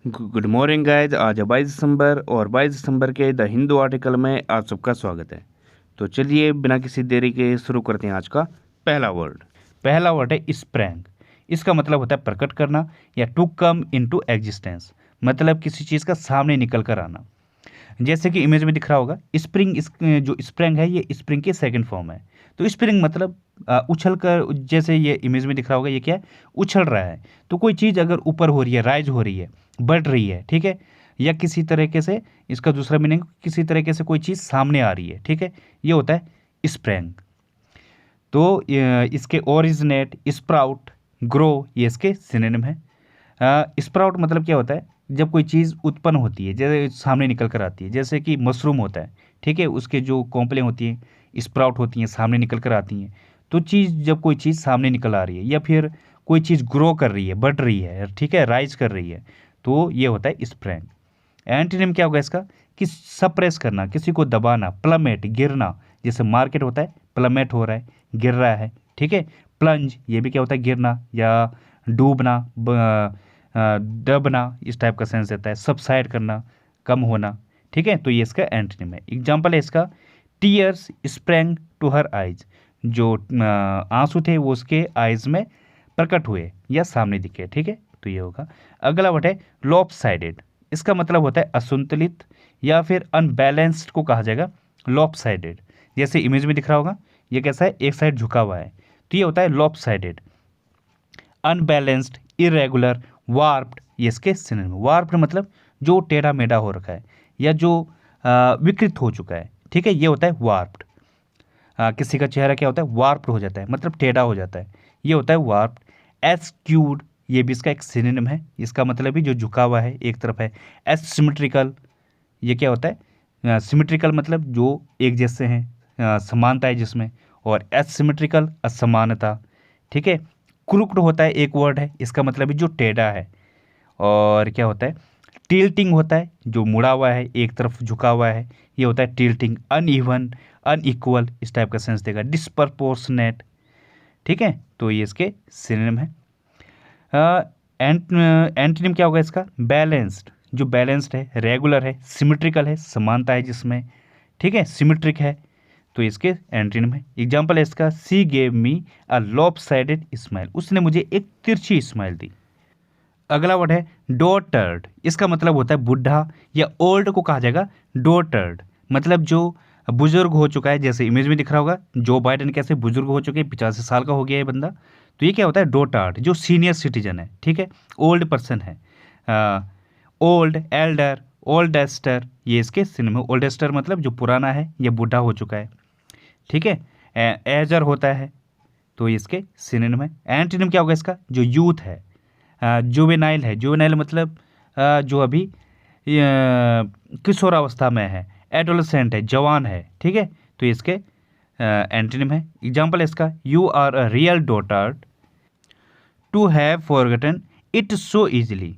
Good morning guys. आज है 22 दिसंबर और 22 दिसंबर के द हिंदू आर्टिकल में आप सबका स्वागत है। तो चलिए बिना किसी देरी के शुरू करते हैं आज का पहला वर्ड है स्प्रैंग। इसका मतलब होता है प्रकट करना या टू कम इनटू एग्जिस्टेंस, मतलब किसी चीज़ का सामने निकल कर आना। जैसे कि इमेज में दिख रहा होगा स्प्रिंग, जो स्प्रिंग है ये स्प्रिंग की सेकंड फॉर्म है। तो स्प्रिंग मतलब उछल कर, जैसे ये इमेज में दिख रहा होगा ये क्या है, उछल रहा है। तो कोई चीज़ अगर ऊपर हो रही है, राइज हो रही है, बढ़ रही है, ठीक है, या किसी तरीके से, इसका दूसरा मीनिंग किसी तरीके से कोई चीज़ सामने आ रही है, ठीक है, ये होता है स्प्रिंग। तो इसके ओरिजिनेट, स्प्राउट, ग्रो, ये इसके सिनोनिम है। स्प्राउट मतलब क्या होता है, जब कोई चीज़ उत्पन्न होती है, जैसे सामने निकल कर आती है, जैसे कि मशरूम होता है, ठीक है, उसके जो कॉम्पलें होती हैं स्प्राउट होती हैं, सामने निकल कर आती हैं। तो चीज़, जब कोई चीज़ सामने निकल आ रही है या फिर कोई चीज़ ग्रो कर रही है, बढ़ रही है, ठीक है, राइज कर रही है, तो ये होता है स्प्रैंग। एंटीनिम क्या होगा इसका, कि सप्रेस करना, किसी को दबाना, प्लमेट, गिरना, जैसे मार्केट होता है, प्लमेट हो रहा है, गिर रहा है, ठीक है। प्लंज, ये भी क्या होता है, गिरना या डूबना, दबना, इस टाइप का सेंस देता है। सबसाइड करना, कम होना, ठीक है। तो ये इसका एंटोनिम है। एग्जाम्पल है इसका, tears sprang to her eyes, जो आंसू थे वो उसके आइज में प्रकट हुए या सामने दिखे, ठीक है। तो ये होगा। अगला वर्ड है लॉपसाइडेड। इसका मतलब होता है असंतुलित या फिर अनबैलेंस्ड को कहा जाएगा लॉपसाइडेड। जैसे इमेज में दिख रहा होगा ये कैसा है, एक साइड झुका हुआ है, तो ये होता है लॉपसाइडेड। अनबैलेंस्ड, इरेगुलर, वार्प्ड, ये इसके सिनोनिम। वार्प्ड मतलब जो टेढ़ा मेढ़ा हो रखा है या जो विकृत हो चुका है, ठीक है, ये होता है वार्प्ड। किसी का चेहरा क्या होता है, वार्प्ड हो जाता है, मतलब टेढ़ा हो जाता है, ये होता है वार्प्ड। एस्क्यूड, ये भी इसका एक सिनोनिम है। इसका मतलब भी जो झुका हुआ है, एक तरफ है। एसिमेट्रिकल, ये क्या होता है, सिमेट्रिकल मतलब जो एक जैसे हैं, समानता है जिसमें, और एसिमेट्रिकल असमानता, ठीक है। क्रुक्ड होता है, एक वर्ड है, इसका मतलब भी जो टेढ़ा है। और क्या होता है, टिल्टिंग होता है, जो मुड़ा हुआ है, एक तरफ झुका हुआ है, ये होता है टिल्टिंग। अनइवन, अनइक्वल, इस टाइप का सेंस देगा। डिस्प्रपोर्शनेट, ठीक है। तो ये इसके सिनोनिम है। एंटोनिम क्या होगा इसका, बैलेंस्ड, जो बैलेंस्ड है, रेगुलर है, सिमेट्रिकल है, समानता है जिसमें, ठीक है, सिमेट्रिक है, तो इसके एंटोनिम है। एग्जाम्पल है इसका, सी गेव मी अ लॉपसाइडेड स्माइल, उसने मुझे एक तिरछी स्माइल दी। अगला वर्ड है डोटर्ड। इसका मतलब होता है बुढ़ा, या ओल्ड को कहा जाएगा डोटर्ड, मतलब जो बुजुर्ग हो चुका है। जैसे इमेज में दिख रहा होगा जो बाइडेन कैसे बुजुर्ग हो चुके हैं, 85 साल का हो गया है बंदा, तो ये क्या होता है डोटर्ड, जो सीनियर सिटीजन है, ठीक है, ओल्ड पर्सन है। ओल्ड, एल्डर, ओल्डेस्टर, ये इसके सिनोनिम है। ओल्डेस्टर मतलब जो पुराना है या बूढ़ा हो चुका है, ठीक है। एजर होता है, तो इसके सिनोनिम है। एंटोनिम क्या होगा इसका, जो यूथ है, जुवेनाइल है। जुवेनाइल मतलब जो अभी किशोरावस्था में है। एडोलेसेंट है, जवान है, ठीक है। तो इसके एंटोनिम है। एग्जाम्पल है इसका, you are a real daughter to have forgotten it so easily,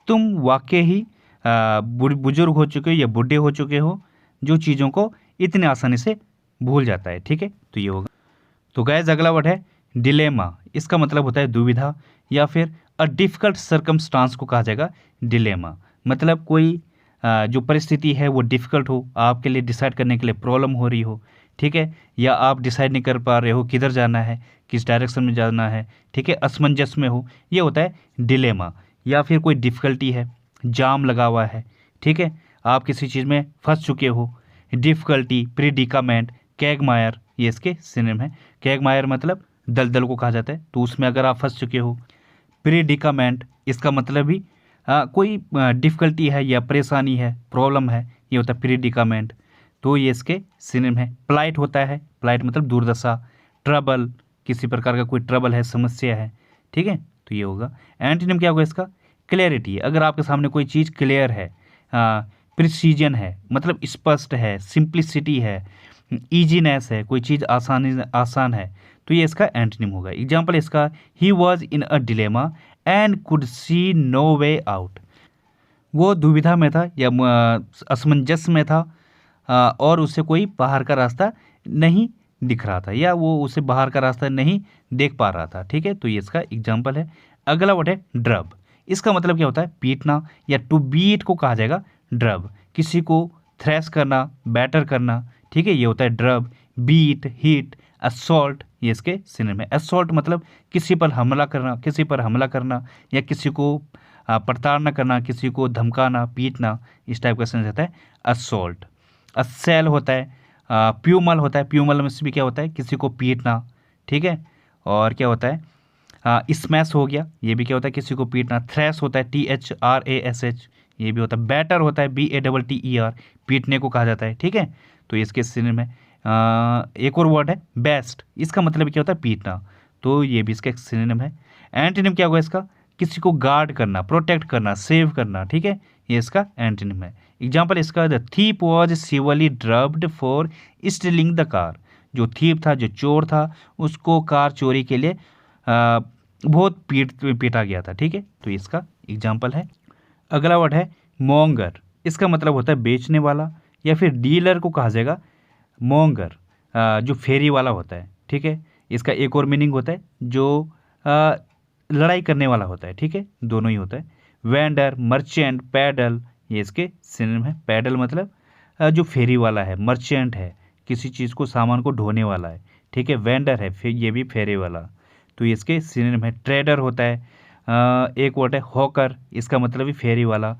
तुम वाकई ही बुजुर्ग हो चुके हो या बूढ़े हो चुके हो, जो चीज़ों को इतने आसानी से भूल जाता है, ठीक है। तो ये होगा। तो गैस अगला वर्ड है डिलेमा। इसका मतलब होता है दुविधा या फिर अ डिफ़िकल्ट सर्कमस्टांस को कहा जाएगा डिलेमा। मतलब कोई जो परिस्थिति है वो डिफ़िकल्ट हो, आपके लिए डिसाइड करने के लिए प्रॉब्लम हो रही हो, ठीक है, या आप डिसाइड नहीं कर पा रहे हो किधर जाना है, किस डायरेक्शन में जाना है, ठीक है, असमंजस में हो, ये होता है डिलेमा। या फिर कोई डिफ़िकल्टी है, जाम लगा हुआ है, ठीक है, आप किसी चीज़ में फंस चुके हो। डिफ़िकल्टी, प्रीडिकामेंट, कैगमायर, ये इसके सिनोनिम है। कैगमायर मतलब दलदल को कहा जाता है, तो उसमें अगर आप फंस चुके हो। प्रीडिकामेंट, इसका मतलब भी कोई डिफ़िकल्टी है या परेशानी है, प्रॉब्लम है, ये होता है प्रीडिकामेंट, तो ये इसके सिनोनिम है। प्लाइट होता है, प्लाइट मतलब दुर्दशा। ट्रबल, किसी प्रकार का कोई ट्रबल है, समस्या है, ठीक है, तो ये होगा। एंटोनिम क्या होगा इसका, क्लैरिटी, अगर आपके सामने कोई चीज़ क्लियर है, प्रिसीजन है, मतलब स्पष्ट है, सिंप्लिसिटी है, ईजीनेस है, कोई चीज़ आसानी आसान है, तो ये इसका एंटोनिम होगा। एग्जाम्पल इसका, he was in a dilemma and could see no way out, वो दुविधा में था या असमंजस में था, और उसे कोई बाहर का रास्ता नहीं दिख रहा था, या वो उसे बाहर का रास्ता नहीं देख पा रहा था, ठीक है। तो ये इसका एग्जाम्पल है। अगला वर्ड है ड्रब। इसका मतलब क्या होता है, पीटना, या टू बीट को कहा जाएगा ड्रब, किसी को थ्रैश करना, बैटर करना, ठीक है, ये होता है ड्रब। बीट, हिट, असॉल्ट, ये इसके सिनोनिम है। असॉल्ट मतलब किसी पर हमला करना, किसी पर हमला करना, या किसी को प्रताड़ना करना, किसी को धमकाना, पीटना, इस टाइप का सेंस होता है असॉल्ट। असेल होता है, प्यूमल होता है, प्यूमल में से भी क्या होता है, किसी को पीटना, ठीक है। और क्या होता है, स्मैश हो गया, ये भी क्या होता है, किसी को पीटना। थ्रैश होता है, THRASH, ये भी होता है। बैटर होता है, BATTER, पीटने को कहा जाता है, ठीक है। तो इसके सिनोनिम में एक और वर्ड है बेस्ट, इसका मतलब क्या होता है, पीटना, तो ये भी इसका एक सिनोनिम है। एंटोनिम क्या होगा इसका, किसी को गार्ड करना, प्रोटेक्ट करना, सेव करना, ठीक है, ये इसका एंटोनिम है। एग्जाम्पल इसका, the thief was severely drubbed for stealing the car, जो थीप था, जो चोर था, उसको कार चोरी के लिए बहुत पीटा गया था, ठीक है, तो इसका एग्जाम्पल है। अगला वर्ड है मोंगर, इसका मतलब होता है बेचने वाला, या फिर डीलर को कहा जाएगा मोंगर, जो फेरी वाला होता है, ठीक है। इसका एक और मीनिंग होता है जो लड़ाई करने वाला होता है, ठीक है, दोनों ही होता है। वेंडर, मर्चेंट, पैडल, ये इसके सिनोनिम है। पैडल मतलब जो फेरी वाला है, मर्चेंट है, किसी चीज़ को, सामान को ढोने वाला है, ठीक है। वेंडर है, फिर ये भी फेरी वाला, तो इसके सिनोनिम है। ट्रेडर होता है, एक वर्ड है हॉकर, इसका मतलब भी फेरी वाला।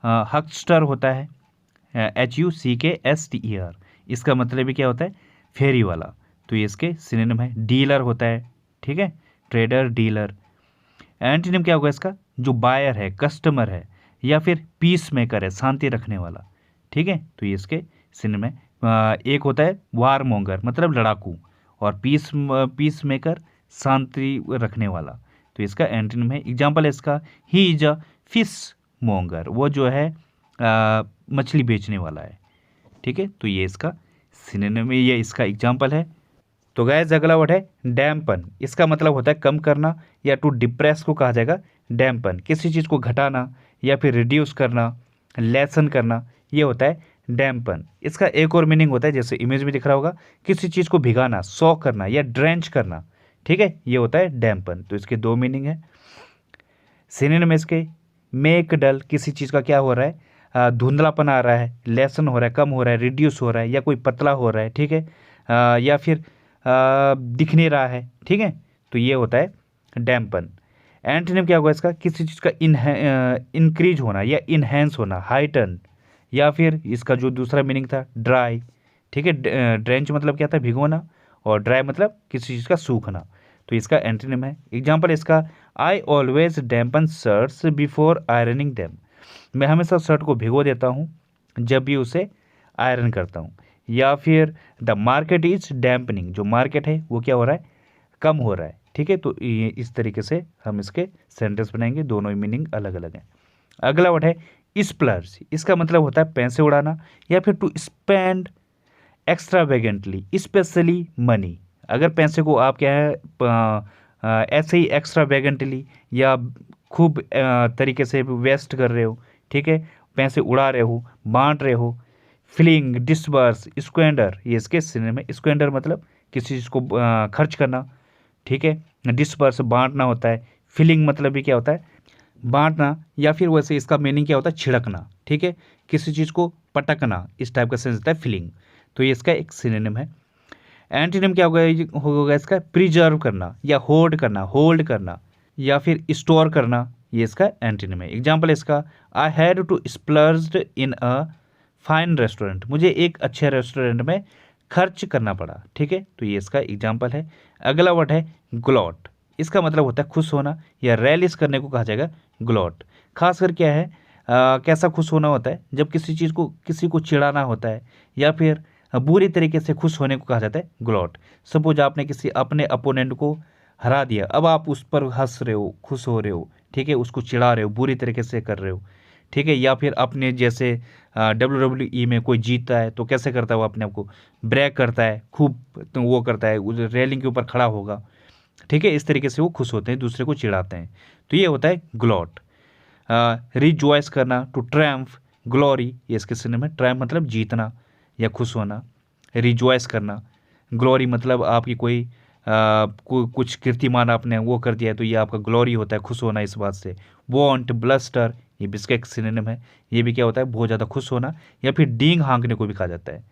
हकस्टर होता है, HUCKSTER, इसका मतलब भी क्या होता है, फेरी वाला, तो ये इसके सिनोनिम है। डीलर होता है, ठीक है, ट्रेडर, डीलर। एंटोनिम क्या होगा इसका, जो बायर है, कस्टमर है, या फिर पीस मेकर है, शांति रखने वाला, ठीक है, तो ये इसके सिनोनिम है। एक होता है वार मोंगर, मतलब लड़ाकू, और पीस मेकर, शांति रखने वाला, तो इसका एंटोनिम है। एग्जाम्पल है इसका, he is a fish monger, वो जो है मछली बेचने वाला है, ठीक है, तो ये इसका सिनोनिम है, ये इसका एग्जाम्पल है। तो गाइस अगला वर्ड है डैम्पन, इसका मतलब होता है कम करना, या टू डिप्रेस को कहा जाएगा डैम्पन, किसी चीज़ को घटाना या फिर रिड्यूस करना, लेसन करना, ये होता है डैम्पन। इसका एक और मीनिंग होता है, जैसे इमेज में दिख रहा होगा, किसी चीज़ को भिगाना, सॉक करना या ड्रेंच करना, ठीक है, ये होता है डैम्पन, तो इसके दो मीनिंग है। सिनोनिम इसके, मेक डल, किसी चीज़ का क्या हो रहा है, धुंधलापन आ रहा है, लेसन हो रहा है, कम हो रहा है, रिड्यूस हो रहा है, या कोई पतला हो रहा है, ठीक है, या फिर दिख नहीं रहा है, ठीक है, तो ये होता है डैम्पन। एंटोनिम क्या होगा इसका, किसी चीज़ का इंक्रीज होना या इन्हेंस होना, हाइटन, या फिर इसका जो दूसरा मीनिंग था ड्राई, ठीक है, ड्रेंच मतलब क्या था, भिगोना, और ड्राई मतलब किसी चीज़ का सूखना, तो इसका एंटोनिम है। एग्जाम्पल इसका, I always dampen shirts before ironing them, मैं हमेशा शर्ट को भिगो देता हूँ जब भी उसे आयरन करता हूँ। या फिर द मार्केट इज डैम्पनिंग, जो मार्केट है वो क्या हो रहा है, कम हो रहा है, ठीक है, तो ये इस तरीके से हम इसके सेंटेंस बनाएंगे, दोनों ही मीनिंग अलग अलग हैं। अगला वर्ड है स्प्लर्ज, इसका मतलब होता है पैसे उड़ाना, या फिर टू स्पेंड एक्स्ट्रावेगेंटली, स्पेशली मनी, अगर पैसे को आप क्या है ऐसे ही एक्स्ट्रावेगेंटली या खूब तरीके से वेस्ट कर रहे हो, ठीक है, पैसे उड़ा रहे हो, बांट रहे हो। फ्लिंग, डिसबर्स, स्क्वेंडर, ये इसके सिनोनिम है। स्क्वेंडर मतलब किसी चीज़ को खर्च करना, ठीक है, डिसबर्स बांटना होता है। फिलिंग मतलब भी क्या होता है, बांटना, या फिर वैसे इसका मीनिंग क्या होता है, छिड़कना, ठीक है, किसी चीज़ को पटकना, इस टाइप का सेंस होता है फिलिंग, तो ये इसका एक सिनोनिम है। एंटोनिम क्या होगा इसका, प्रिजर्व करना या होल्ड करना या फिर स्टोर करना, ये इसका एंटोनिम है। एग्जाम्पल इसका, I had to splurged in a fine restaurant, मुझे एक अच्छे रेस्टोरेंट में खर्च करना पड़ा, ठीक है, तो ये इसका एग्जाम्पल है। अगला वर्ड है ग्लॉट, इसका मतलब होता है खुश होना या रैलिस करने को कहा जाएगा ग्लॉट। खासकर क्या है, कैसा खुश होना होता है, जब किसी को चिढ़ाना होता है, या फिर बुरी तरीके से खुश होने को कहा जाता है ग्लॉट। सपोज आपने किसी अपने अपोनेंट को हरा दिया, अब आप उस पर हंस रहे हो, खुश हो रहे हो, ठीक है, उसको चिढ़ा रहे हो, बुरी तरीके से कर रहे हो, ठीक है। या फिर अपने जैसे WWE में कोई जीतता है तो कैसे करता है, वो अपने आप को ब्रेक करता है, खूब तो वो करता है, उस रेलिंग के ऊपर खड़ा होगा, ठीक है, इस तरीके से वो खुश होते हैं, दूसरे को चिढ़ाते हैं, तो ये होता है ग्लॉट। रिजॉइस करना, टू ट्रायम्फ, ग्लोरी, ये इसके सिनोनिम है। ट्रायम्फ मतलब जीतना या खुश होना, रिजॉइस करना, ग्लोरी मतलब आपकी कोई कुछ कीर्तिमान आपने वो कर दिया है तो ये आपका ग्लोरी होता है, खुश होना इस बात से। वॉन्ट, ब्लस्टर, ये भी इसका एक सिनोनिम है। ये भी क्या होता है, बहुत ज़्यादा खुश होना, या फिर डींग हाँकने को भी कहा जाता है।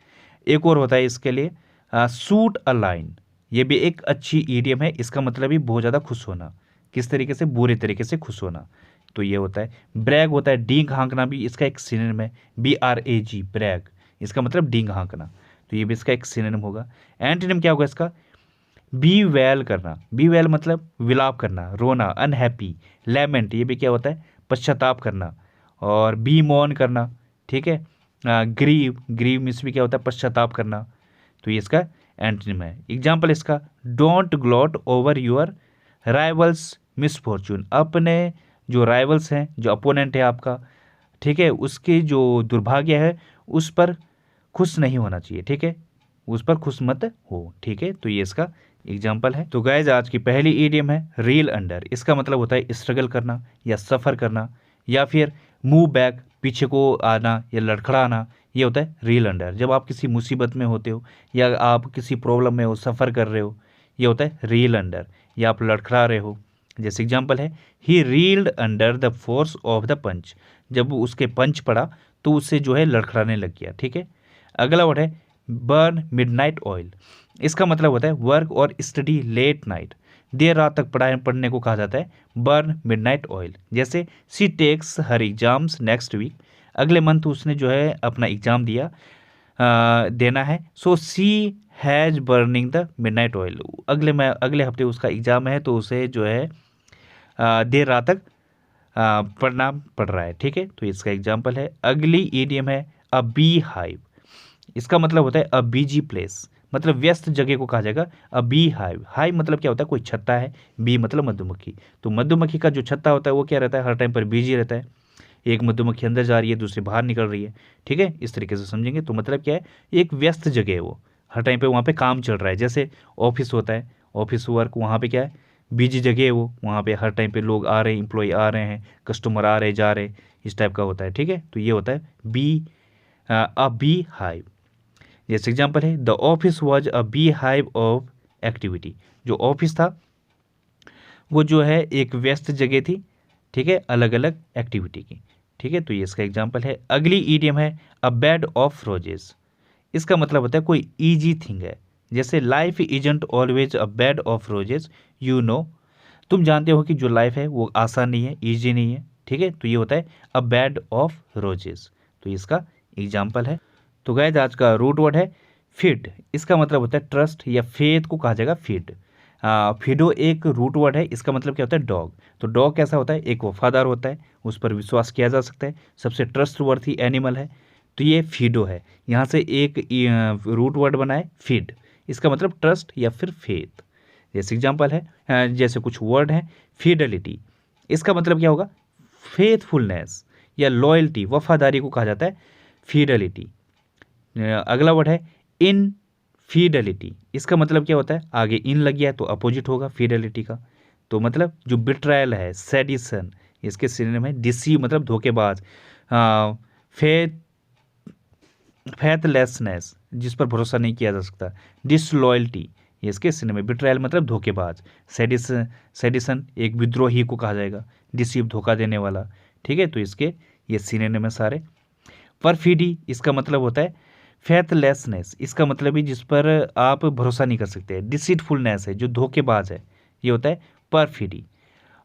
एक और होता है इसके लिए, सूट अ लाइन, ये भी एक अच्छी ईडियम है। इसका मतलब ही बहुत ज़्यादा खुश होना, किस तरीके से, बुरे तरीके से खुश होना। तो ये होता है। ब्रैग होता है, डींग हाँकना भी इसका एक सिनोनिम है, BRAG, ब्रैग, इसका मतलब डींग हाँकना, तो ये भी इसका एक सिनोनिम होगा। एंटोनिम क्या होगा इसका, बी वेल करना, बी वेल मतलब विलाप करना, रोना, अनहैप्पी। लेमेंट, ये भी क्या होता है, पश्चाताप करना। और बी मौन करना, ठीक है। ग्रीव, ग्रीव मीन्स भी क्या होता है, पश्चाताप करना। तो ये इसका एंटोनिम है। एग्जाम्पल इसका, don't gloat over your rivals misfortune, अपने जो राइवल्स हैं, जो अपोनेंट है आपका, ठीक है, उसके जो दुर्भाग्य है उस पर खुश नहीं होना चाहिए, ठीक है, उस पर खुश मत हो, ठीक है। तो ये इसका एग्जाम्पल है। तो गाइज आज की पहली ईडियम है रील अंडर, इसका मतलब होता है स्ट्रगल करना या सफ़र करना, या फिर मूव बैक, पीछे को आना या लड़खड़ाना, ये होता है रील अंडर। जब आप किसी मुसीबत में होते हो या आप किसी प्रॉब्लम में हो, सफ़र कर रहे हो, ये होता है रील अंडर, या आप लड़खड़ा रहे हो। जैसे एग्जाम्पल है, he reeled under the force of the punch, जब उसके पंच पड़ा तो उससे जो है लड़खड़ाने लग गया, ठीक है। अगला वर्ड है बर्न मिडनाइट ऑयल, इसका मतलब होता है वर्क और स्टडी लेट नाइट, देर रात तक पढ़ने को कहा जाता है बर्न मिडनाइट ऑयल। जैसे she takes her exams next week, अगले मंथ उसने जो है अपना एग्ज़ाम देना है। So she has burning the midnight oil, अगले हफ्ते उसका एग्ज़ाम है तो उसे जो है देर रात तक पढ़ना पड़ रहा है, ठीक है। तो इसका एग्जाम्पल है। अगली ईडियम है अ बी हाइव, इसका मतलब होता है अ बिजी प्लेस, मतलब व्यस्त जगह को कहा जाएगा अ बी हाइव। हाइव मतलब क्या होता है, कोई छत्ता है, बी मतलब मधुमक्खी, तो मधुमक्खी का जो छत्ता होता है वो क्या रहता है, हर टाइम पर बिजी रहता है। एक मधुमक्खी अंदर जा रही है, दूसरी बाहर निकल रही है, ठीक है, इस तरीके से समझेंगे। तो मतलब क्या है, एक व्यस्त जगह है, वो हर टाइम पे वहाँ पे काम चल रहा है। जैसे ऑफिस होता है, ऑफिस वर्क, वहाँ पे क्या है, बिजी जगह है वो, वहाँ पे हर टाइम पे लोग आ रहे हैं, एम्प्लॉय आ रहे हैं, कस्टमर आ रहे जा रहे, इस टाइप का होता है, ठीक है। तो ये होता है अ बी हाइव। जैसे एग्जाम्पल है, the office was a bee hive of activity, जो ऑफिस था वो जो है एक व्यस्त जगह थी, ठीक है, अलग अलग एक्टिविटी की, ठीक है। तो ये इसका एग्जाम्पल है। अगली ईडियम है अ बेड ऑफ रोजेस, इसका मतलब होता है कोई ईजी थिंग है। जैसे life isn't always a bed of roses, you know, तुम जानते हो कि जो लाइफ है वो आसान नहीं है, ईजी नहीं है, ठीक है। तो ये होता है अ बेड ऑफ रोजेस, तो इसका एग्जाम्पल है। तो गाइस आज का रूट वर्ड है फिड, इसका मतलब होता है ट्रस्ट या फेथ को कहा जाएगा फिड। फिडो एक रूट वर्ड है, इसका मतलब क्या होता है डॉग। तो डॉग कैसा होता है, एक वफादार होता है, उस पर विश्वास किया जा सकता है, सबसे ट्रस्ट वर्थी एनिमल है। तो ये फिडो है, यहाँ से एक रूट वर्ड बना है फिड, इसका मतलब ट्रस्ट या फिर फेथ। जैसे एग्जाम्पल है, जैसे कुछ वर्ड हैं, फिडेलिटी, इसका मतलब क्या होगा, फेथफुलनेस या लॉयल्टी, वफादारी को कहा जाता है फिडेलिटी। अगला वर्ड है इनफिडेलिटी, इसका मतलब क्या होता है, आगे इन लग गया तो अपोजिट होगा फिडेलिटी का। तो मतलब जो बिट्रायल है, सेडिशन, इसके सिनोनिम है डिसीव मतलब धोखेबाज, फेथ फैथलेसनेस जिस पर भरोसा नहीं किया जा सकता, डिसलॉयल्टी, ये इसके सिनोनिम है। बिट्रायल मतलब धोखेबाज, सेडिशन एक विद्रोही को कहा जाएगा, डिसीव धोखा देने वाला, ठीक है। तो इसके ये सिनोनिम है सारे। परफिडी, इसका मतलब होता है फैथलेसनेस, इसका मतलब ही जिस पर आप भरोसा नहीं कर सकते। डिसीटफुलनेस है जो धोखेबाज है, ये होता है परफिडी।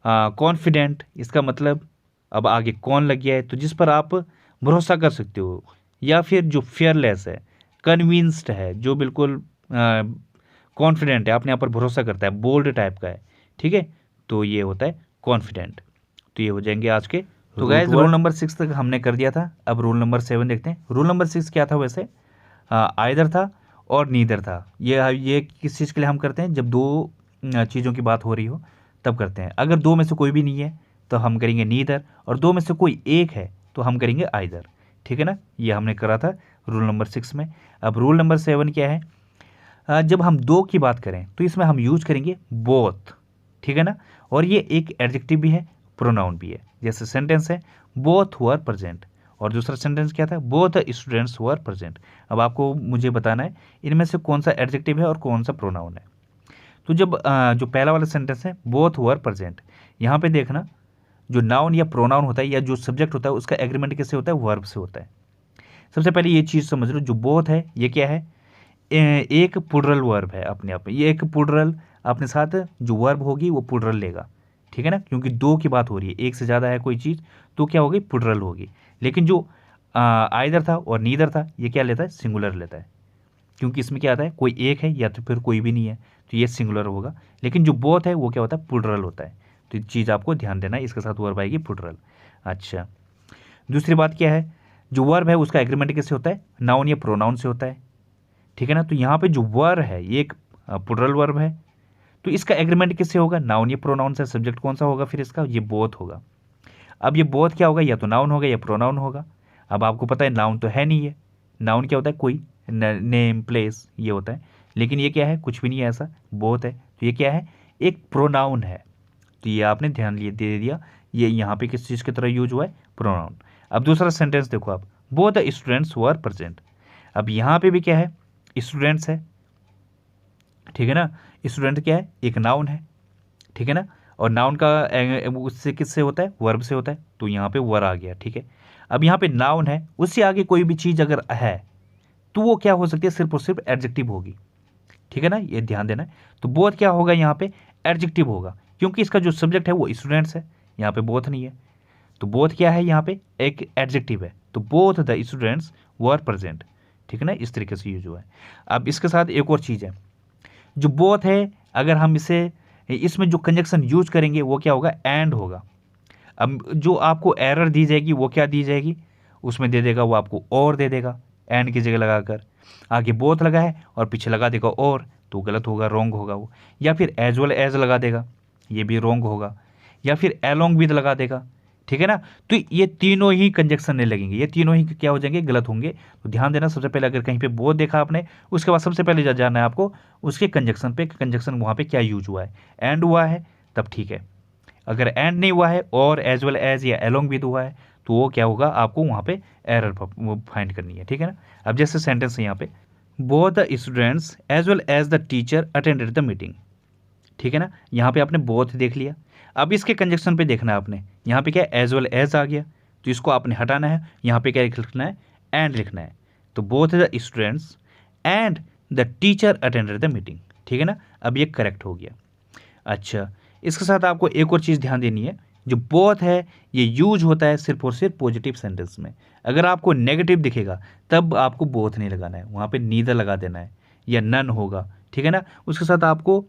कॉन्फिडेंट, इसका मतलब अब आगे कौन लग गया है, तो जिस पर आप भरोसा कर सकते हो। या फिर जो फेयरलेस है, कन्विंस्ड है, जो बिल्कुल कॉन्फिडेंट है, अपने आप पर भरोसा करता है, बोल्ड टाइप का है, ठीक है। तो ये होता है कॉन्फिडेंट। तो ये हो जाएंगे आज के। तो गाइस रूल नंबर 6 तक हमने कर दिया था, अब रूल नंबर 7 देखते हैं। रूल नंबर 6 क्या था वैसे, आइदर था और नीदर था। ये किस चीज़ के लिए हम करते हैं, जब दो चीज़ों की बात हो रही हो तब करते हैं। अगर दो में से कोई भी नहीं है तो हम करेंगे नीदर, और दो में से कोई एक है तो हम करेंगे आइदर, ठीक है ना। ये हमने करा था रूल नंबर 6 में। अब रूल नंबर 7 क्या है, जब हम दो की बात करें तो इसमें हम यूज करेंगे बोथ, ठीक है ना। और ये एक एडजेक्टिव भी है, प्रोनाउन भी है। जैसे सेंटेंस है बोथ वर प्रेजेंट, और दूसरा सेंटेंस क्या था, बोथ स्टूडेंट्स वर प्रेजेंट। अब आपको मुझे बताना है इनमें से कौन सा एडजेक्टिव है और कौन सा प्रोनाउन है। तो जब जो पहला वाला सेंटेंस है बोथ वर प्रेजेंट, यहाँ पे देखना जो नाउन या प्रोनाउन होता है या जो सब्जेक्ट होता है उसका एग्रीमेंट किससे होता है, वर्ब से होता है। सबसे पहले ये चीज़ समझ लो, जो बोथ है ये क्या है, एक प्लूरल वर्ब है अपने आप में, ये एक प्लूरल अपने साथ जो वर्ब होगी वो प्लूरल लेगा, ठीक है ना, क्योंकि दो की बात हो रही है, एक से ज़्यादा है कोई चीज़ तो क्या होगी, प्लूरल होगी। लेकिन जो आइदर था और नीदर था ये क्या लेता है, सिंगुलर लेता है, क्योंकि इसमें क्या आता है, कोई एक है या तो फिर कोई भी नहीं है, तो ये सिंगुलर होगा। लेकिन जो बोथ है वो क्या होता है, प्लूरल होता है। तो ये चीज़ आपको ध्यान देना है, इसके साथ वर्ब आएगी प्लूरल। अच्छा, दूसरी बात क्या है, जो वर्ब है उसका एग्रीमेंट किससे होता है, नाउन या प्रोनाउन से होता है, ठीक है ना। तो यहाँ पे जो वर्ब है ये एक प्लूरल वर्ब है, तो इसका एग्रीमेंट किससे होगा, नाउन या प्रोनाउन से। सब्जेक्ट कौन सा होगा फिर इसका, ये बोथ होगा। अब ये बोथ क्या होगा, या तो नाउन होगा या प्रोनाउन होगा। अब आपको पता है नाउन तो है नहीं है, नाउन क्या होता है, कोई नेम प्लेस ये होता है, लेकिन ये क्या है, कुछ भी नहीं है ऐसा, बोथ है। तो ये क्या है, एक प्रोनाउन है। तो ये आपने ध्यान लिए दे दिया, ये यहाँ पे किस चीज़ की तरह यूज हुआ है, प्रोनाउन। अब दूसरा सेंटेंस देखो आप, both the students were present. अब यहाँ पे भी क्या है, स्टूडेंट्स है, ठीक है ना। स्टूडेंट क्या है, एक नाउन है, ठीक है ना, और नाउन का उससे किससे होता है, वर्ब से होता है, तो यहाँ पे वर आ गया, ठीक है। अब यहाँ पे नाउन है, उससे आगे कोई भी चीज़ अगर है तो वो क्या हो सकती है, सिर्फ और सिर्फ एडजेक्टिव होगी, ठीक है ना, ये ध्यान देना है। तो बोथ क्या होगा यहाँ पे, एडजेक्टिव होगा, क्योंकि इसका जो सब्जेक्ट है वो स्टूडेंट्स है, यहाँ पे बोथ नहीं है। तो बोथ क्या है, यहाँ पे एक एडजेक्टिव है, तो both the students were present, ठीक है ना, इस तरीके से यूज हुआ है। अब इसके साथ एक और चीज़ है, जो बोथ है अगर हम इसे इसमें जो कंजक्शन यूज करेंगे वो क्या होगा, एंड होगा। अब जो आपको एरर दी जाएगी वो क्या दी जाएगी, उसमें दे देगा वो आपको और दे देगा, एंड की जगह लगाकर। आगे बोथ लगा है और पीछे लगा देगा और, तो गलत होगा, रॉन्ग होगा वो। या फिर एज वेल एज लगा देगा, ये भी रॉन्ग होगा। या फिर एलोंग विद लगा देगा, ठीक है ना। तो ये तीनों ही कंजक्शन नहीं लगेंगे, ये तीनों ही क्या हो जाएंगे, गलत होंगे। तो ध्यान देना, सबसे पहले अगर कहीं पे बोथ देखा आपने, उसके बाद सबसे पहले जाना है आपको उसके कंजक्शन पे, कंजक्शन वहाँ पे क्या यूज हुआ है, एंड हुआ है तब ठीक है। अगर एंड नहीं हुआ है और एज वेल एज या एलोंग विद हुआ है तो वो क्या होगा, आपको वहाँ पे एरर वो फाइंड करनी है, ठीक है ना। अब जैसे सेंटेंस है यहाँ पे, both the students as well as the teacher attended the meeting, ठीक है ना। यहाँ पे आपने बोथ देख लिया। अब इसके कंजक्शन पे देखना है आपने, यहाँ पे क्या एज वेल एज आ गया, तो इसको आपने हटाना है, यहाँ पे क्या लिखना है, एंड लिखना है। तो both the students and the teacher attended the meeting, ठीक है ना। अब ये करेक्ट हो गया। अच्छा, इसके साथ आपको एक और चीज़ ध्यान देनी है, जो बोथ है ये यूज होता है सिर्फ और सिर्फ पॉजिटिव सेंटेंस में। अगर आपको नेगेटिव दिखेगा तब आपको बोथ नहीं लगाना है, वहाँ पे नीदर लगा देना है या नन होगा, ठीक है ना। उसके साथ आपको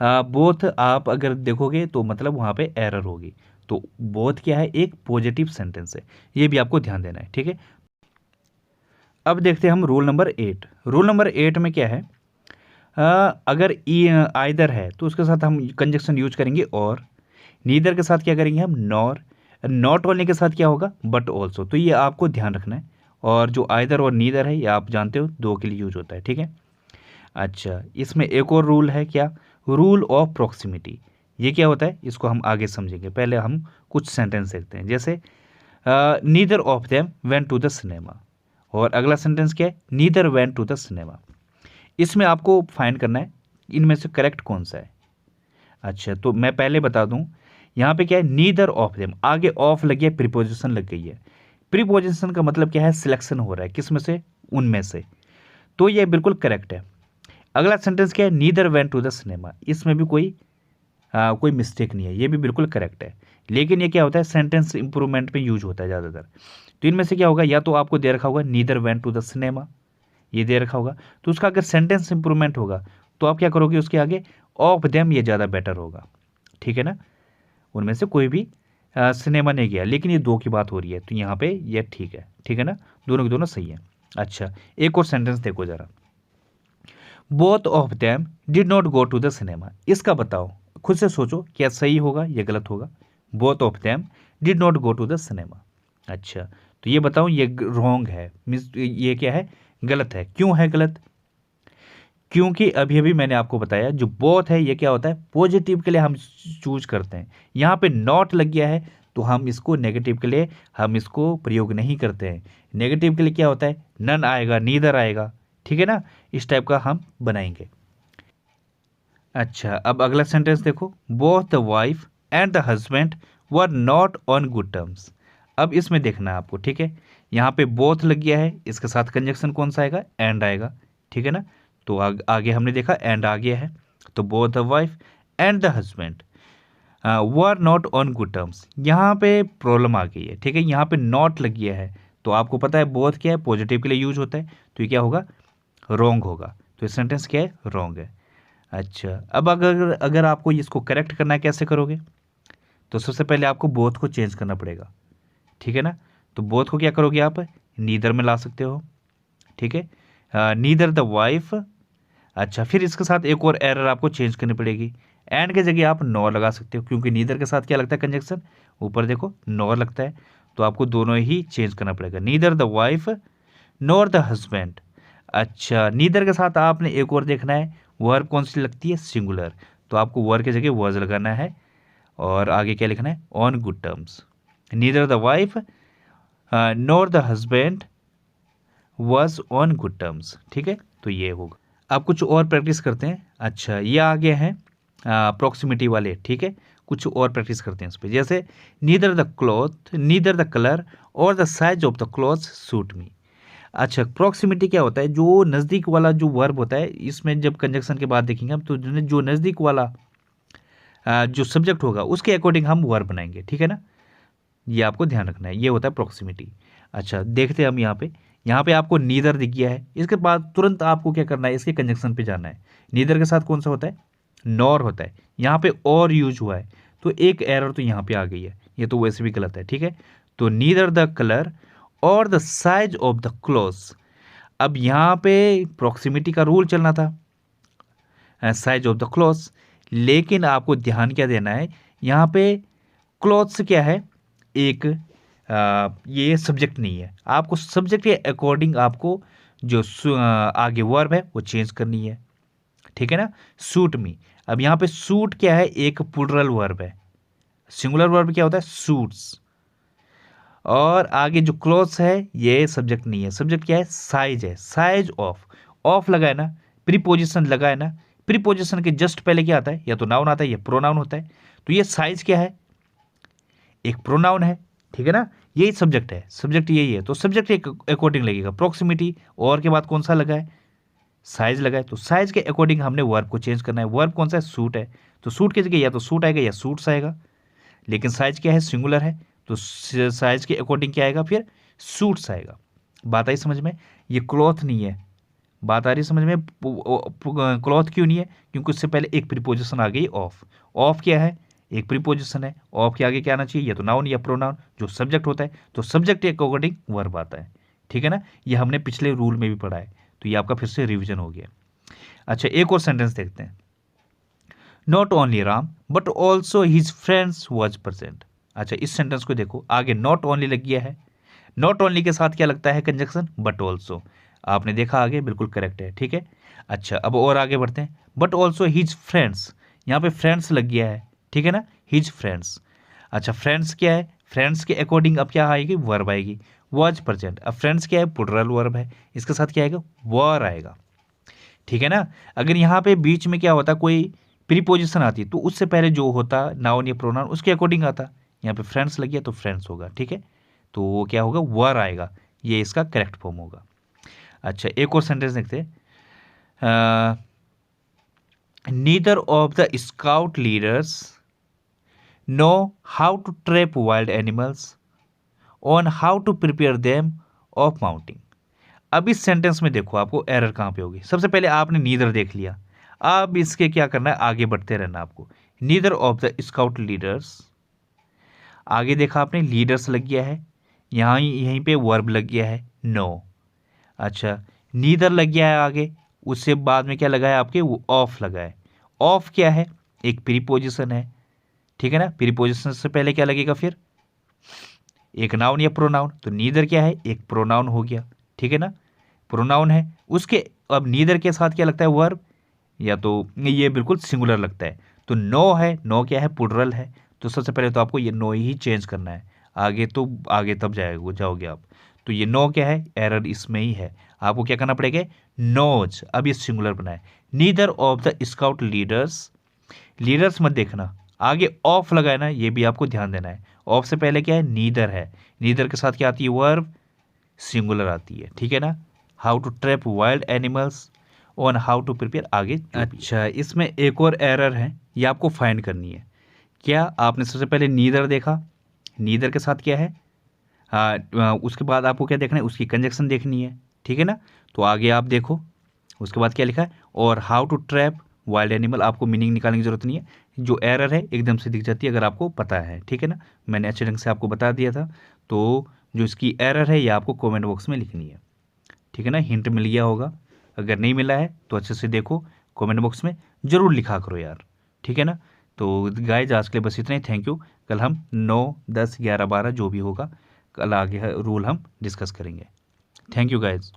बोथ आप अगर देखोगे तो मतलब वहाँ पे एरर होगी। तो बोथ क्या है, एक पॉजिटिव सेंटेंस है, ये भी आपको ध्यान देना है, ठीक है। अब देखते हैं हम रूल नंबर 8। रूल नंबर 8 में क्या है, अगर आइदर है तो उसके साथ हम कंजक्शन यूज करेंगे और, नीदर के साथ क्या करेंगे हम, नॉर, नॉट ओनली के साथ क्या होगा, बट ऑल्सो। तो ये आपको ध्यान रखना है। और जो आइदर और नीदर है ये आप जानते हो दो के लिए यूज होता है, ठीक है। अच्छा, इसमें एक और रूल है, क्या, रूल ऑफ प्रॉक्सिमिटी। ये क्या होता है इसको हम आगे समझेंगे, पहले हम कुछ सेंटेंस देखते हैं। जैसे neither of them went to the cinema, और अगला सेंटेंस क्या है, neither went to the cinema. इसमें आपको फाइंड करना है इनमें से करेक्ट कौन सा है। अच्छा, तो मैं पहले बता दूं, यहाँ पे क्या है, नीदर ऑफ देम, आगे ऑफ लगी है, प्रीपोजिशन लग गई है। प्रीपोजिशन का मतलब क्या है, सिलेक्शन हो रहा है किस में से, उनमें से, तो ये बिल्कुल करेक्ट है। अगला सेंटेंस क्या है, neither went to the cinema, इसमें भी कोई मिस्टेक नहीं है, ये भी बिल्कुल करेक्ट है। लेकिन ये क्या होता है, सेंटेंस इंप्रूवमेंट में यूज होता है ज़्यादातर। तो इनमें से क्या होगा, या तो आपको दे रखा होगा neither went to the cinema, ये दे रखा होगा, तो उसका अगर सेंटेंस इंप्रूवमेंट होगा तो आप क्या करोगे, उसके आगे ऑफ देम ये ज़्यादा बेटर होगा, ठीक है ना। उनमें से कोई भी सिनेमा नहीं गया, लेकिन ये दो की बात हो रही है तो यहाँ पे ये ठीक है ना, दोनों के दोनों सही है। अच्छा, एक और सेंटेंस देखो जरा, both of them did not go to the cinema. इसका बताओ, खुद से सोचो क्या सही होगा या गलत होगा। Both of them did not go to the cinema. अच्छा, तो ये बताओ, ये रॉन्ग है, मीन्स ये क्या है, गलत है। क्यों है गलत, क्योंकि अभी अभी मैंने आपको बताया जो बोथ है ये क्या होता है, पॉजिटिव के लिए हम चूज करते हैं। यहाँ पे नॉट लग गया है तो हम इसको नेगेटिव के लिए हम इसको प्रयोग नहीं करते हैं। नेगेटिव के लिए क्या होता है, नन आएगा, नीदर आएगा, ठीक है ना, इस टाइप का हम बनाएंगे। अच्छा, अब अगला सेंटेंस देखो, both the wife and the husband were not on good terms. अब इसमें देखना है आपको, ठीक है, यहाँ पे बोथ लग गया है, इसके साथ कंजक्शन कौन सा आएगा, एंड आएगा, ठीक है ना। तो आगे हमने देखा एंड आ गया है, तो both the wife and the husband were not on good terms, यहाँ पे प्रॉब्लम आ गई है, ठीक है, यहाँ पे नॉट लग गया है। तो आपको पता है बोथ क्या है, पॉजिटिव के लिए यूज होता है, तो ये क्या होगा, रॉन्ग होगा। तो ये सेंटेंस क्या है, रॉन्ग है। अच्छा, अब अगर अगर आपको इसको करेक्ट करना है, कैसे करोगे, तो सबसे पहले आपको बोथ को चेंज करना पड़ेगा, ठीक है ना। तो बोथ को क्या करोगे आप, नीदर में ला सकते हो, ठीक है, नीदर द वाइफ। अच्छा, फिर इसके साथ एक और एरर आपको चेंज करनी पड़ेगी, एंड के जगह आप नॉर लगा सकते हो, क्योंकि नीदर के साथ क्या लगता है कंजक्शन, ऊपर देखो नॉर लगता है, तो आपको दोनों ही चेंज करना पड़ेगा, neither the wife nor the husband. अच्छा, नीदर के साथ आपने एक और देखना है, वर्ब कौन सी लगती है, सिंगुलर, तो आपको वर्ब की जगह वर्ज लगाना है, और आगे क्या लिखना है, on good terms, neither the wife nor the husband was on good terms, ठीक है। तो ये होगा। आप कुछ और प्रैक्टिस करते हैं। अच्छा, ये आ गए हैं प्रॉक्सिमिटी वाले, ठीक है, कुछ और प्रैक्टिस करते हैं इस पर, जैसे neither the cloth, neither the colour और the size of the cloth suit me. अच्छा, प्रॉक्सिमिटी क्या होता है, जो नज़दीक वाला जो वर्ब होता है, इसमें जब कंजक्शन के बाद देखेंगे हम, तो जो नज़दीक वाला जो सब्जेक्ट होगा उसके अकॉर्डिंग हम वर्ब बनाएंगे, ठीक है ना, ये आपको ध्यान रखना है, ये होता है प्रॉक्सिमिटी। अच्छा, देखते हैं हम यहाँ पे आपको नीदर दिख गया है, इसके बाद तुरंत आपको क्या करना है, इसके कंजक्शन पे जाना है। नीदर के साथ कौन सा होता है, नॉर होता है, यहाँ पे और यूज हुआ है, तो एक एरर तो यहाँ पे आ गई है, ये तो वैसे भी गलत है, ठीक है। तो नीदर द कलर और the size of the clothes. अब यहाँ पे प्रॉक्सिमिटी का रूल चलना था, साइज ऑफ द क्लोथ्स, लेकिन आपको ध्यान क्या देना है, यहाँ पे क्लोथ्स क्या है, एक ये सब्जेक्ट नहीं है, आपको सब्जेक्ट के अकॉर्डिंग आपको जो आगे वर्ब है वो चेंज करनी है, ठीक है ना। सूट मी, अब यहाँ पे सूट क्या है, एक प्लूरल वर्ब है, सिंगुलर वर्ब क्या होता है, सूट्स, और आगे जो क्लोथ्स है ये सब्जेक्ट नहीं है, सब्जेक्ट क्या है, साइज है, साइज ऑफ, ऑफ लगा है ना, प्रीपोजिशन लगा है ना, प्रीपोजिशन के जस्ट पहले क्या आता है, या तो नाउन आता है या प्रोनाउन होता है, तो ये साइज क्या है, एक प्रोनाउन है, ठीक है ना, यही सब्जेक्ट है, सब्जेक्ट यही है, तो सब्जेक्ट के अकॉर्डिंग लगेगा प्रॉक्सिमिटी, और के बाद कौन सा लगा है, साइज लगा है, तो साइज के अकॉर्डिंग हमने वर्ब को चेंज करना है, वर्ब कौन सा है, सूट है, तो सूट की जगह या तो सूट आएगा या सूट्स आएगा, लेकिन साइज क्या है, सिंगुलर है, तो साइज के अकॉर्डिंग क्या आएगा, फिर सूट्स आएगा। बात आई समझ में, ये क्लॉथ नहीं है, बात आ रही समझ में, क्लॉथ क्यों नहीं है, क्योंकि उससे पहले एक प्रीपोजिशन आ गई ऑफ, ऑफ क्या है, एक प्रीपोजिशन है, ऑफ के आगे क्या आना चाहिए, या तो नाउन या प्रोनाउन, जो सब्जेक्ट होता है, तो सब्जेक्ट के अकॉर्डिंग वर्ब आता है, ठीक है ना, ये हमने पिछले रूल में भी पढ़ा है, तो ये आपका फिर से रिविजन हो गया। अच्छा, एक और सेंटेंस देखते हैं, not only Ram but also his friends was present. अच्छा, इस सेंटेंस को देखो, आगे नॉट ओनली लग गया है, नॉट ओनली के साथ क्या लगता है कंजक्शन, बट ऑल्सो, आपने देखा आगे, बिल्कुल करेक्ट है, ठीक है। अच्छा, अब और आगे बढ़ते हैं, बट ऑल्सो हिज फ्रेंड्स, यहाँ पे फ्रेंड्स लग गया है, ठीक है ना, हिज फ्रेंड्स। अच्छा, फ्रेंड्स क्या है, फ्रेंड्स के अकॉर्डिंग अब क्या आएगी, वर्ब आएगी, वॉज प्रेजेंट। अब फ्रेंड्स क्या है, प्लूरल वर्ब है, इसके साथ क्या आएगा, वर आएगा, ठीक है ना। अगर यहाँ पे बीच में क्या होता, कोई प्रीपोजिशन आती, तो उससे पहले जो होता नाउन या प्रोनाउन उसके अकॉर्डिंग आता, यहाँ पे फ्रेंड्स लग गया तो फ्रेंड्स होगा, ठीक है, तो वो क्या होगा, वर आएगा, ये इसका करेक्ट फॉर्म होगा। अच्छा, एक और सेंटेंस देखते हैं, neither of the scout leaders know how to trap wild animals on how to prepare them of mounting. अब इस सेंटेंस में देखो आपको एरर कहाँ पे होगी, सबसे पहले आपने नीदर देख लिया, अब इसके क्या करना है, आगे बढ़ते रहना आपको, neither of the scout leaders, आगे देखा आपने लीडर्स लग गया है, यहाँ यहीं पे वर्ब लग गया है, नो। अच्छा, नीदर लग गया है आगे, उससे बाद में क्या लगा है आपके, वो ऑफ लगा है, ऑफ क्या है, एक प्रीपोजिशन है, ठीक है ना, प्रीपोजिशन से पहले क्या लगेगा, फिर एक नाउन या प्रोनाउन, तो नीदर क्या है, एक प्रोनाउन हो गया, ठीक है ना, प्रोनाउन है, उसके अब नीदर के साथ क्या लगता है, वर्ब, या तो ये बिल्कुल सिंगुलर लगता है, तो नो है, नो क्या है, प्लूरल है, तो सबसे पहले तो आपको ये नो ही चेंज करना है, आगे तो आगे तब जाओगे आप, तो ये नो क्या है, एरर इसमें ही है, आपको क्या करना पड़ेगा, नोज, अब ये सिंगुलर बना है। Neither of the scout leaders, leaders मत देखना, आगे ऑफ लगा है ना, ये भी आपको ध्यान देना है। ऑफ से पहले क्या है, नीदर है, नीदर के साथ क्या आती है, वर्ब सिंगुलर आती है, ठीक है ना। How to trap wild animals on how to prepare, आगे अच्छा इसमें एक और एरर है, ये आपको फाइंड करनी है। क्या आपने सबसे पहले नीदर देखा, नीदर के साथ क्या है, उसके बाद आपको क्या देखना है, उसकी कंजक्शन देखनी है, ठीक है ना। तो आगे आप देखो उसके बाद क्या लिखा है, और how to trap wild animal, आपको मीनिंग निकालने की जरूरत नहीं है, जो एरर है एकदम से दिख जाती है अगर आपको पता है, ठीक है ना। मैंने अच्छे ढंग से आपको बता दिया था। तो जो इसकी एरर है ये आपको कमेंट बॉक्स में लिखनी है, ठीक है ना। हिंट मिल गया होगा, अगर नहीं मिला है तो अच्छे से देखो, कमेंट बॉक्स में ज़रूर लिखा करो यार, ठीक है ना। तो गाइज आज के लिए बस इतना ही, थैंक यू। कल हम 9, 10, 11, 12 जो भी होगा कल आगे रूल हम डिस्कस करेंगे। Thank you guys.